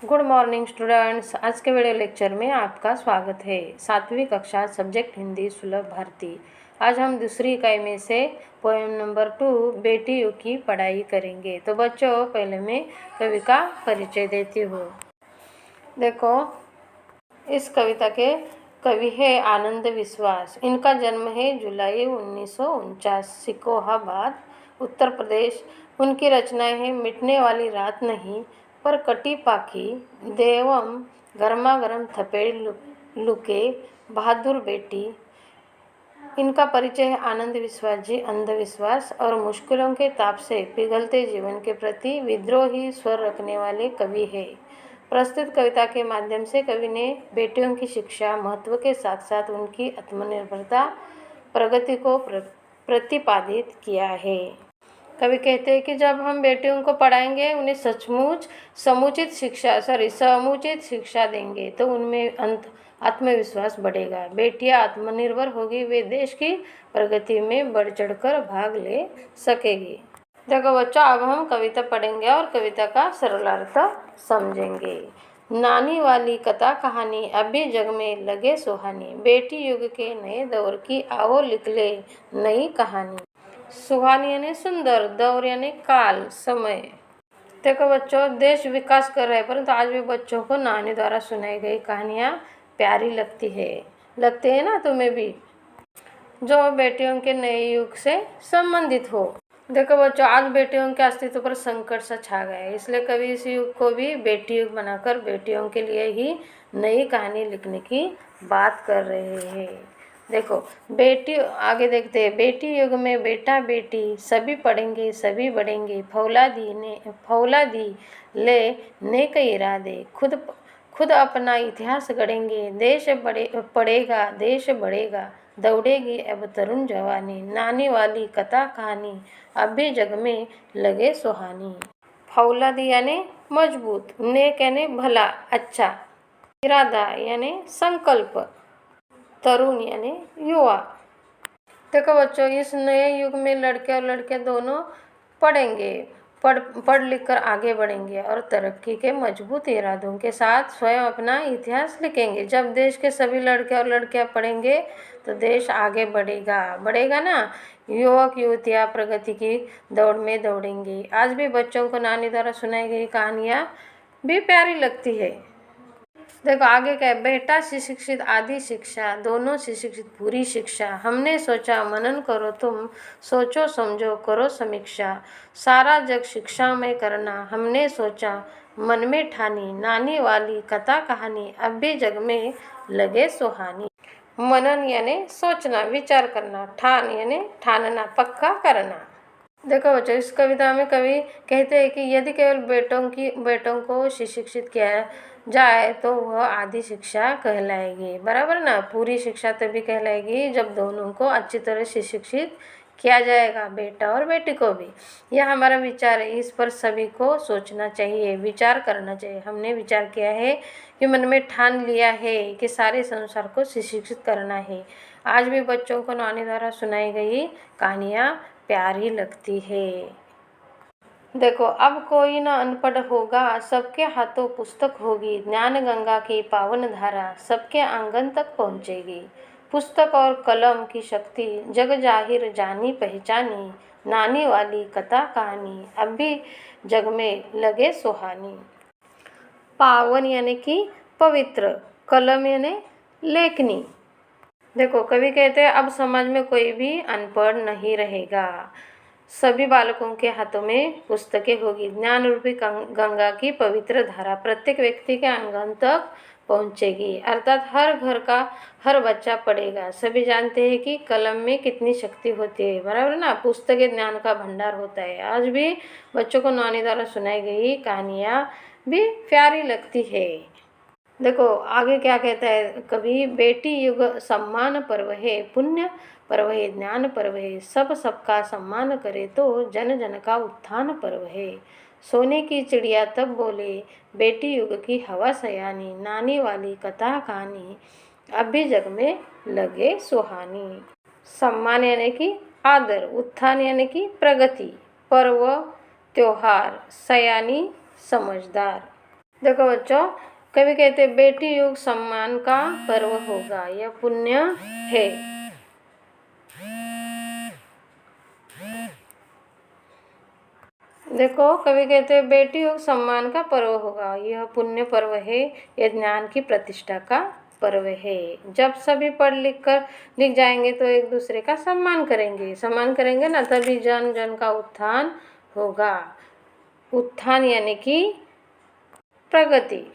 Good morning students. आज के video lecture में आपका स्वागत है। 7वीं कक्षा सब्जेक्ट हिंदी सुलभ भारती। आज हम दूसरी इकाई में से पोएम नंबर 2 बेटियों की पढ़ाई करेंगे। तो बच्चों, पहले मैं कवि का परिचय देती हूँ। देखो, इस कविता के कवि है आनंद विश्वास। इनका जन्म है जुलाई 1949, सिकोहाबाद, उत्तर प्रदेश। उनकी रचनाएं हैं मिटने वाली रात नहीं, पर कटी पाखी, देवम, गर्मा गर्म थपेड़ लुके, बहादुर बेटी। इनका परिचय है आनंद विश्वास जी अंधविश्वास और मुश्किलों के ताप से पिघलते जीवन के प्रति विद्रोही स्वर रखने वाले कवि है। प्रस्तुत कविता के माध्यम से कवि ने बेटियों की शिक्षा महत्व के साथ साथ उनकी आत्मनिर्भरता प्रगति को प्रतिपादित किया है। कवि कहते हैं कि जब हम बेटियों को पढ़ाएंगे, उन्हें समुचित शिक्षा देंगे तो उनमें आत्मविश्वास बढ़ेगा। बेटियां आत्मनिर्भर होगी, वे देश की प्रगति में बढ़ चढ़कर भाग ले सकेगी। देखो बच्चों, अब हम कविता पढ़ेंगे और कविता का सरलार्थ समझेंगे। नानी वाली कथा कहानी अभी जग में लगे सुहानी, बेटी युग के नए दौर की आओ लिख ले नई कहानी। सुहानी यानी सुंदर, दौर यानी काल, समय। देखो बच्चों, देश विकास कर रहा है, परंतु आज भी बच्चों को नानी द्वारा सुनाई गई कहानियाँ प्यारी लगती है ना तुम्हें भी, जो बेटियों के नए युग से संबंधित हो। देखो बच्चों, आज बेटियों के अस्तित्व पर संकट सा छा गया है, इसलिए कवि इस युग को भी बेटी युग बनाकर बेटियों के लिए ही नई कहानी लिखने की बात कर रहे हैं। देखो बेटी, आगे देखते हैं। बेटी युग में बेटा बेटी सभी पढ़ेंगे सभी बढ़ेंगे, फौलादी ले नेक इरादे, खुद अपना इतिहास गढ़ेंगे, देश बढ़ेगा, दौड़ेगी अब तरुण जवानी, नानी वाली कथा कहानी अब भी जग में लगे सुहानी। फौलादी यानी मजबूत, नेक यानी भला अच्छा, इरादा यानी संकल्प, तरुण यानी युवा। देखो बच्चों, इस नए युग में लड़के और लड़कियां दोनों पढ़ेंगे, पढ़ लिख कर आगे बढ़ेंगे और तरक्की के मजबूत इरादों के साथ स्वयं अपना इतिहास लिखेंगे। जब देश के सभी लड़के और लड़कियां पढ़ेंगे तो देश आगे बढ़ेगा ना। युवक युवतियां प्रगति की दौड़ में दौड़ेंगे। आज भी बच्चों को नानी द्वारा सुनाई गई कहानियाँ भी प्यारी लगती है। देखो आगे क्या है। बेटा सुशिक्षित आदि शिक्षा, दोनों सुशिक्षित पूरी शिक्षा, हमने सोचा मनन करो तुम, सोचो समझो करो समीक्षा, सारा जग शिक्षा में करना, हमने सोचा मन में ठानी, नानी वाली कथा कहानी अब भी जग में लगे सुहानी। मनन यानी सोचना, विचार करना, ठान यानी ठानना, पक्का करना। देखो बच्चों, इस कविता में कवि कहते हैं कि यदि केवल बेटों को सुशिक्षित किया जाए तो वह आधी शिक्षा कहलाएगी, बराबर ना। पूरी शिक्षा तभी कहलाएगी जब दोनों को अच्छी तरह सुशिक्षित किया जाएगा, बेटा और बेटी को भी। यह हमारा विचार है, इस पर सभी को सोचना चाहिए, विचार करना चाहिए। हमने विचार किया है कि मन में ठान लिया है कि सारे संसार को सुशिक्षित करना है। आज भी बच्चों को नानी द्वारा सुनाई गई कहानियाँ प्यारी लगती है। देखो, अब कोई न अनपढ़ होगा, सबके हाथों पुस्तक होगी, ज्ञान गंगा की पावन धारा सबके आंगन तक पहुँचेगी। पुस्तक और कलम की शक्ति जग जाहिर जानी पहचानी, नानी वाली कथा कहानी अब भी जग में लगे सुहानी। पावन यानी कि पवित्र, कलम यानी लेखनी। देखो कवि कहते हैं अब समाज में कोई भी अनपढ़ नहीं रहेगा, सभी बालकों के हाथों में पुस्तकें होगी। ज्ञान रूपी गंगा की पवित्र धारा प्रत्येक व्यक्ति के आंगन तक पहुंचेगी, अर्थात हर घर का हर बच्चा पढ़ेगा। सभी जानते हैं कि कलम में कितनी शक्ति होती है, बराबर ना। पुस्तकें ज्ञान का भंडार होता है। आज भी बच्चों को नानी द्वारा सुनाई गई कहानियाँ भी प्यारी लगती है। देखो आगे क्या कहता है कभी। बेटी युग सम्मान पर्व है, पुण्य पर्व है, ज्ञान पर्व है, सबका सम्मान करे तो जन जन का उत्थान पर्व है। सोने की चिड़िया तब बोले, बेटी युग की हवा सयानी, नानी वाली कथा कहानी अब भी जग में लगे सुहानी। सम्मान यानी कि आदर, उत्थान यानी कि प्रगति, पर्व त्योहार, सयानी समझदार। देखो बच्चों, कवि कहते हैं बेटी युग सम्मान का पर्व होगा, यह पुण्य है। देखो, कवि कहते हैं बेटी युग सम्मान का पर्व होगा, यह पुण्य पर्व है, यह ज्ञान की प्रतिष्ठा का पर्व है। जब सभी पढ़ लिख जाएंगे तो एक दूसरे का सम्मान करेंगे ना, तभी जन जन का उत्थान होगा। उत्थान यानी कि प्रगति।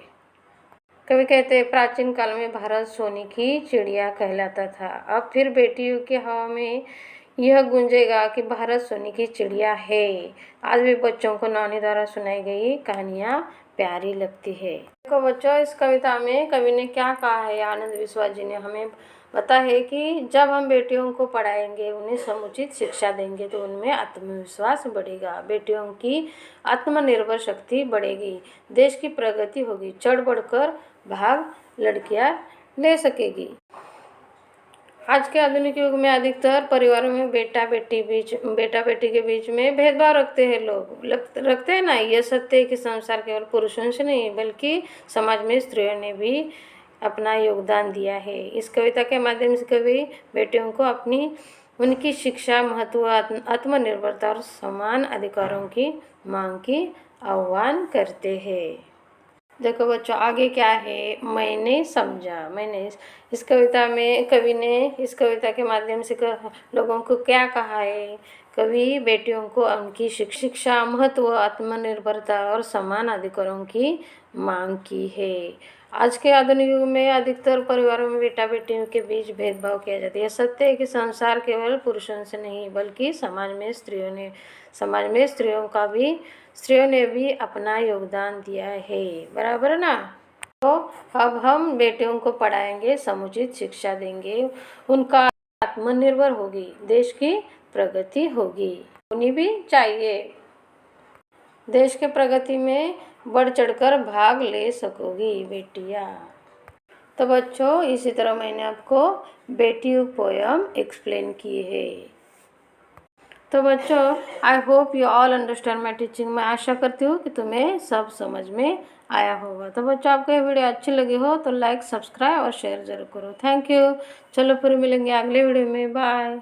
कवि कहते हैं प्राचीन काल में भारत सोने की चिड़िया कहलाता था। अब फिर बेटियों की हवा में यह गूंजेगा कि भारत सोने की चिड़िया है। आज भी बच्चों को नानी द्वारा सुनाई गई कहानियाँ प्यारी लगती है। देखो बच्चों, इस कविता में कवि ने क्या कहा है, आनंद विश्वास जी ने हमें पता है कि जब हम बेटियों को पढ़ाएंगे, उन्हें समुचित शिक्षा देंगे तो उनमें आत्मविश्वास बढ़ेगा, बेटियों की आत्मनिर्भर शक्ति बढ़ेगी, देश की प्रगति होगी, चढ़ बढ़कर भाग लड़कियां ले सकेगी। आज के आधुनिक युग में अधिकतर परिवारों में बेटा बेटी के बीच में भेदभाव रखते हैं लोग, रखते हैं ना। यह सत्य है कि संसार केवल पुरुषों से नहीं बल्कि समाज में स्त्रियों ने भी अपना योगदान दिया है। इस कविता के माध्यम से कवि बेटियों को उनकी शिक्षा, महत्व, आत्मनिर्भरता और समान अधिकारों की मांग की आह्वान करते हैं। देखो बच्चों, आगे क्या है, मैंने समझा। इस कविता में कवि ने इस कविता के माध्यम से लोगों को क्या कहा है। कवि बेटियों को उनकी शिक्षा, महत्व, आत्मनिर्भरता और समान अधिकारों की मांग की है। आज के आधुनिक युग में अधिकतर परिवारों में बेटा बेटियों के बीच भेदभाव किया जाता है। यह सत्य है कि संसार केवल पुरुषों से नहीं बल्कि समाज में स्त्रियों ने भी अपना योगदान दिया है, बराबर ना। तो अब हम बेटियों को पढ़ाएंगे, समुचित शिक्षा देंगे, उनका आत्मनिर्भर होगी, देश की प्रगति होगी, होनी भी चाहिए। देश के प्रगति में बढ़ चढ़कर भाग ले सकोगी बेटियां। तो बच्चों, इसी तरह मैंने आपको बेटी पोयम एक्सप्लेन की है। तो बच्चों, I hope you all understand my teaching. मैं आशा करती हूँ कि तुम्हें सब समझ में आया होगा। तो बच्चों, आपको ये वीडियो अच्छी लगी हो तो लाइक, सब्सक्राइब और शेयर जरूर करो। Thank you. चलो फिर मिलेंगे अगले वीडियो में। बाय।